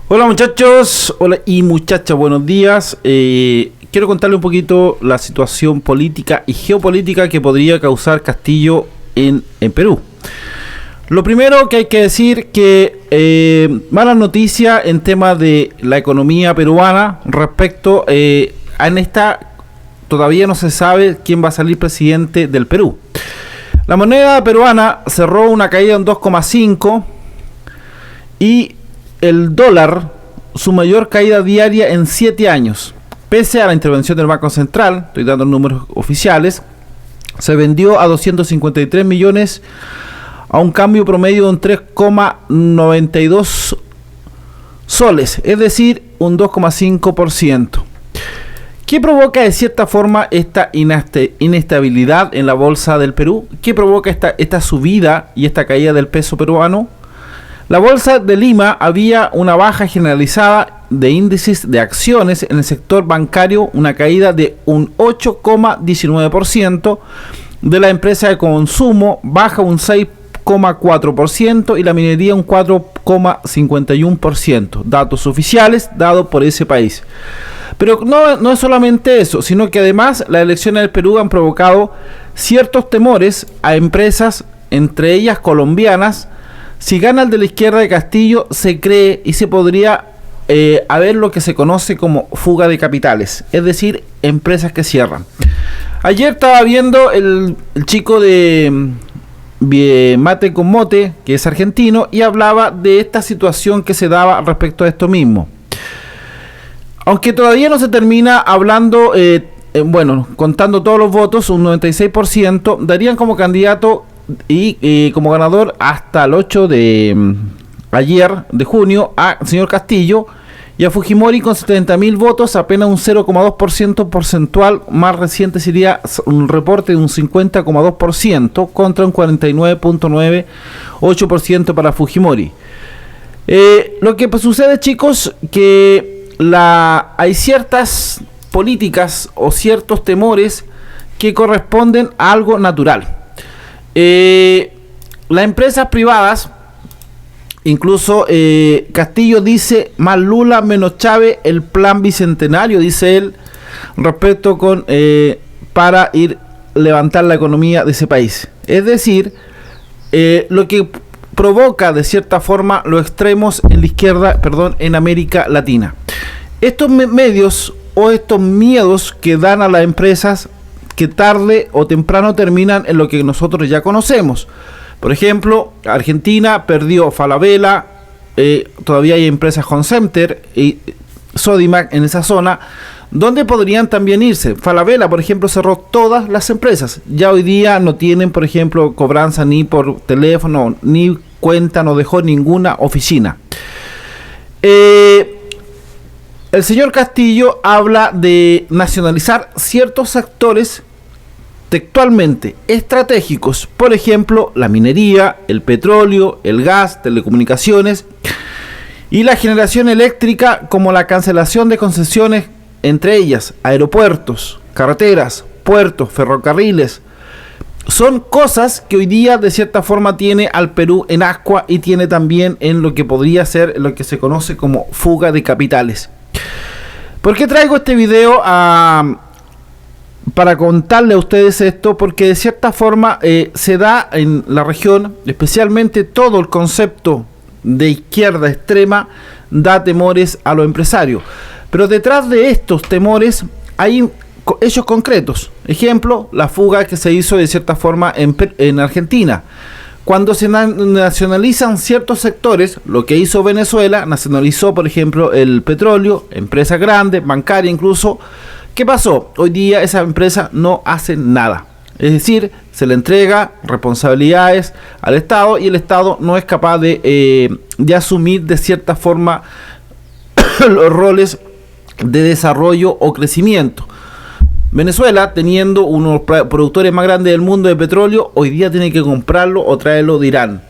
Hola muchachos, hola y muchachas, buenos días. Quiero contarle un poquito la situación política y geopolítica que podría causar Castillo en Perú. Lo primero que hay que decir que mala noticia en tema de la economía peruana respecto en esta, todavía no se sabe quién va a salir presidente del Perú. La moneda peruana cerró una caída en 2,5 y el dólar, su mayor caída diaria en 7 años. Pese a la intervención del Banco Central, estoy dando números oficiales, se vendió a 253 millones a un cambio promedio de un 3,92 soles, es decir, un 2,5%. ¿Qué provoca de cierta forma esta inestabilidad en la bolsa del Perú? ¿Qué provoca esta subida y esta caída del peso peruano? La bolsa de Lima había una baja generalizada de índices de acciones en el sector bancario, una caída de un 8,19%, de la empresa de consumo baja un 6,4% y la minería un 4,51%, datos oficiales dados por ese país. Pero no es solamente eso, sino que además las elecciones del Perú han provocado ciertos temores a empresas, entre ellas colombianas. Si gana el de la izquierda de Castillo, se cree y se podría haber lo que se conoce como fuga de capitales, es decir, empresas que cierran. Ayer estaba viendo el chico de Mate con Mote, que es argentino, y hablaba de esta situación que se daba respecto a esto mismo. Aunque todavía no se termina hablando, contando todos los votos, un 96%, darían como candidato y como ganador hasta el 8 de ayer de junio al señor Castillo y a Fujimori con 70.000 votos, apenas un 0,2% porcentual. Más reciente sería un reporte de un 50,2% contra un 49,98% para Fujimori. Lo que sucede, chicos, que hay ciertas políticas o ciertos temores que corresponden a algo natural. Las empresas privadas, incluso Castillo dice más Lula menos Chávez, el plan bicentenario, dice él, respecto con para ir levantar la economía de ese país. Es decir, lo que provoca de cierta forma los extremos en la izquierda, en América Latina. Estos medios o estos miedos que dan a las empresas, que tarde o temprano terminan en lo que nosotros ya conocemos. Por ejemplo, Argentina perdió Falabella, todavía hay empresas Concenter y Sodimac en esa zona, donde podrían también irse. Falabella, por ejemplo, cerró todas las empresas. Ya hoy día no tienen, por ejemplo, cobranza ni por teléfono, ni cuenta, no dejó ninguna oficina. El señor Castillo habla de nacionalizar ciertos sectores textualmente estratégicos, por ejemplo, la minería, el petróleo, el gas, telecomunicaciones y la generación eléctrica, como la cancelación de concesiones, entre ellas aeropuertos, carreteras, puertos, ferrocarriles. Son cosas que hoy día de cierta forma tiene al Perú en ascua y tiene también en lo que podría ser lo que se conoce como fuga de capitales. ¿Por qué traigo este video para contarle a ustedes esto? Porque de cierta forma se da en la región, especialmente todo el concepto de izquierda extrema da temores a los empresarios. Pero detrás de estos temores hay hechos concretos. Ejemplo, la fuga que se hizo de cierta forma en Argentina. Cuando se nacionalizan ciertos sectores, lo que hizo Venezuela, nacionalizó, por ejemplo, el petróleo, empresas grandes, bancarias incluso. ¿Qué pasó? Hoy día esa empresa no hace nada. Es decir, se le entrega responsabilidades al Estado y el Estado no es capaz de asumir de cierta forma los roles de desarrollo o crecimiento. Venezuela, teniendo uno de los productores más grandes del mundo de petróleo, hoy día tiene que comprarlo o traerlo de Irán.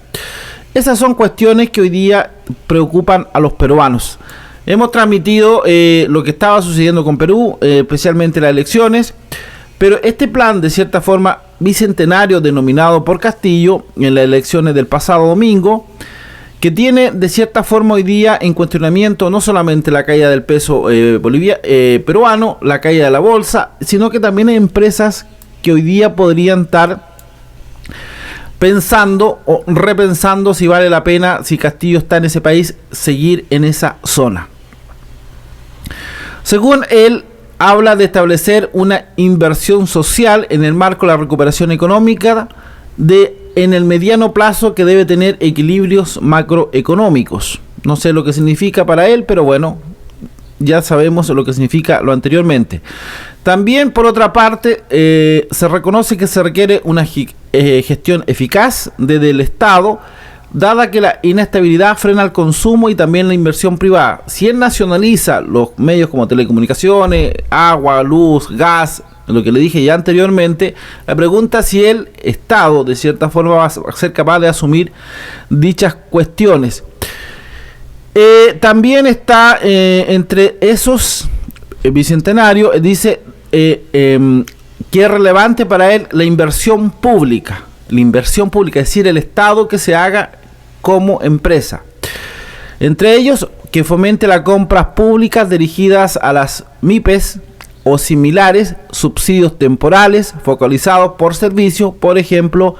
Esas son cuestiones que hoy día preocupan a los peruanos. Hemos transmitido lo que estaba sucediendo con Perú, especialmente las elecciones, pero este plan, de cierta forma, bicentenario denominado por Castillo en las elecciones del pasado domingo, que que tiene de cierta forma hoy día en cuestionamiento no solamente la caída del peso peruano, la caída de la bolsa, sino que también hay empresas que hoy día podrían estar pensando o repensando si vale la pena, si Castillo está en ese país, seguir en esa zona. Según él, habla de establecer una inversión social en el marco de la recuperación económica en el mediano plazo, que debe tener equilibrios macroeconómicos. No sé lo que significa para él, pero bueno, ya sabemos lo que significa lo anteriormente. También, por otra parte, se reconoce que se requiere una gestión eficaz desde el Estado, dada que la inestabilidad frena el consumo y también la inversión privada. Si él nacionaliza los medios como telecomunicaciones, agua, luz, gas, lo que le dije ya anteriormente, la pregunta es si el Estado de cierta forma va a ser capaz de asumir dichas cuestiones. También está entre esos bicentenario, dice que es relevante para él la inversión pública, es decir, el Estado que se haga como empresa. Entre ellos, que fomente las compras públicas dirigidas a las MIPES o similares, subsidios temporales focalizados por servicio, por ejemplo,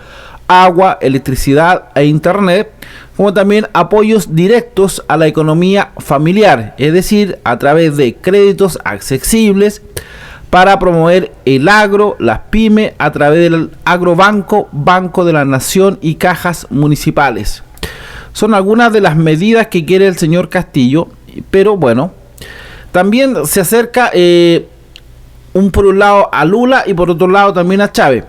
agua, electricidad e internet, como también apoyos directos a la economía familiar, es decir, a través de créditos accesibles para promover el agro, las pymes, a través del agrobanco, Banco de la Nación y cajas municipales. Son algunas de las medidas que quiere el señor Castillo, pero bueno, también se acerca por un lado a Lula y por otro lado también a Chávez.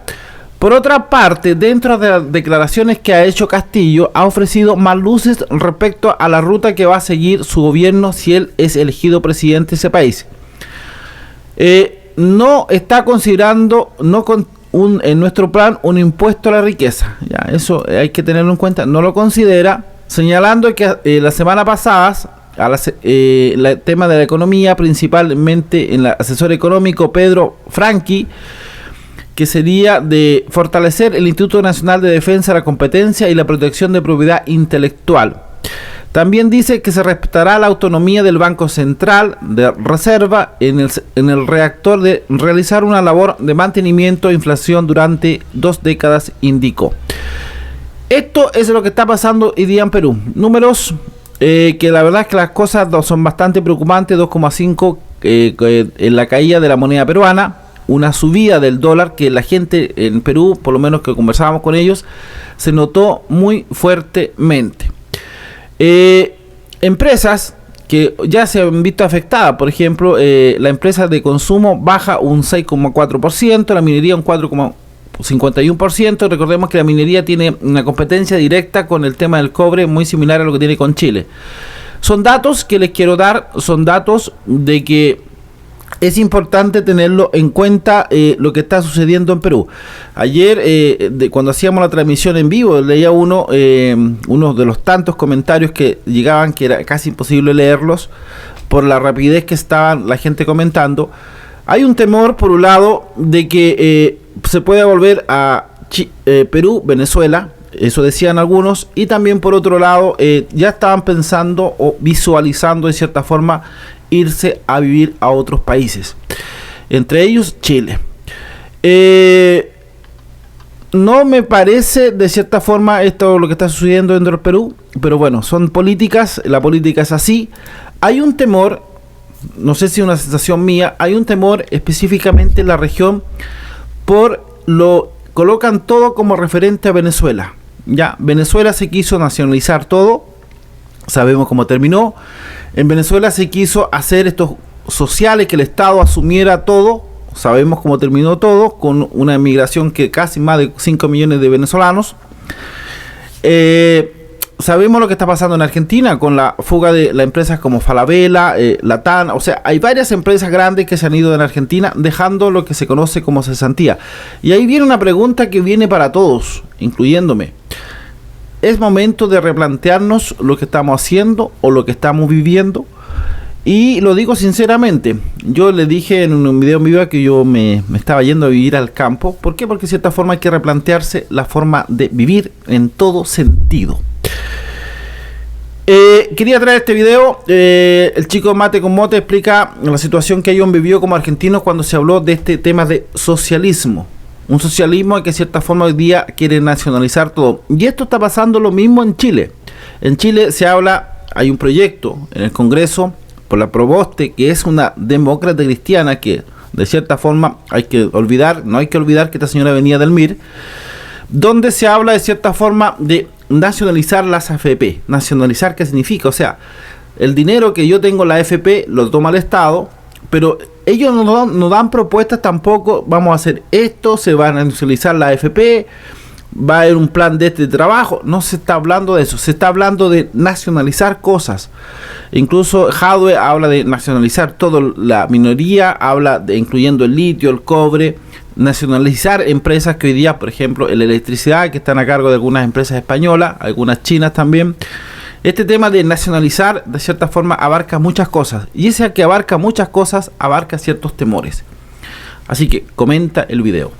Por otra parte, dentro de las declaraciones que ha hecho Castillo, ha ofrecido más luces respecto a la ruta que va a seguir su gobierno si él es elegido presidente de ese país. No está considerando en nuestro plan un impuesto a la riqueza. Ya, eso hay que tenerlo en cuenta. No lo considera, señalando que la semana pasada el tema de la economía, principalmente en el asesor económico Pedro Franqui, que sería de fortalecer el Instituto Nacional de Defensa de la Competencia y la Protección de Propiedad Intelectual. También dice que se respetará la autonomía del Banco Central de Reserva en el reactor de realizar una labor de mantenimiento de inflación durante 2 décadas, indicó. Esto es lo que está pasando hoy día en Perú. Números que la verdad es que las cosas son bastante preocupantes. 2,5 en la caída de la moneda peruana, una subida del dólar que la gente en Perú, por lo menos que conversábamos con ellos, se notó muy fuertemente. Empresas que ya se han visto afectadas, por ejemplo, la empresa de consumo baja un 6,4%, la minería un 4,51%. Recordemos que la minería tiene una competencia directa con el tema del cobre, muy similar a lo que tiene con Chile. Son datos que les quiero dar, son datos de que es importante tenerlo en cuenta, lo que está sucediendo en Perú. Ayer, cuando hacíamos la transmisión en vivo, leía uno de los tantos comentarios que llegaban, que era casi imposible leerlos por la rapidez que estaban la gente comentando. Hay un temor, por un lado, de que se pueda volver a Perú, Venezuela, eso decían algunos, y también por otro lado, ya estaban pensando o visualizando de cierta forma irse a vivir a otros países, entre ellos Chile. No me parece de cierta forma esto lo que está sucediendo dentro del Perú, pero bueno, son políticas, la política es así. Hay un temor, no sé si es una sensación mía, hay un temor específicamente en la región colocan todo como referente a Venezuela. Ya, Venezuela se quiso nacionalizar todo, sabemos cómo terminó. En Venezuela se quiso hacer estos sociales, que el Estado asumiera todo, sabemos cómo terminó todo, con una emigración que casi más de 5 millones de venezolanos. Sabemos lo que está pasando en Argentina con la fuga de las empresas como Falabella, Latam, o sea, hay varias empresas grandes que se han ido en Argentina dejando lo que se conoce como cesantía. Y ahí viene una pregunta que viene para todos, incluyéndome. Es momento de replantearnos lo que estamos haciendo o lo que estamos viviendo. Y lo digo sinceramente, yo le dije en un video en vivo que yo me estaba yendo a vivir al campo. ¿Por qué? Porque de cierta forma hay que replantearse la forma de vivir en todo sentido. Quería traer este video. El chico Mate con Mote explica la situación que ellos vivió como argentinos cuando se habló de este tema de socialismo. Un socialismo que de cierta forma hoy día quiere nacionalizar todo. Y esto está pasando lo mismo en Chile. En Chile se habla, hay un proyecto en el Congreso por la Proboste, que es una demócrata cristiana que de cierta forma no hay que olvidar que esta señora venía del MIR, donde se habla de cierta forma de nacionalizar las AFP. Nacionalizar, ¿qué significa? O sea, el dinero que yo tengo en la AFP lo toma el Estado, pero ellos no dan propuestas tampoco. Vamos a hacer esto, se va a nacionalizar la AFP, va a haber un plan de este trabajo. No se está hablando de eso, se está hablando de nacionalizar cosas. Incluso Jadwe habla de nacionalizar toda la minoría, habla de incluyendo el litio, el cobre, nacionalizar empresas que hoy día, por ejemplo, en la electricidad, que están a cargo de algunas empresas españolas, algunas chinas también. Este tema de nacionalizar, de cierta forma, abarca muchas cosas. Y ese que abarca muchas cosas, abarca ciertos temores. Así que comenta el video.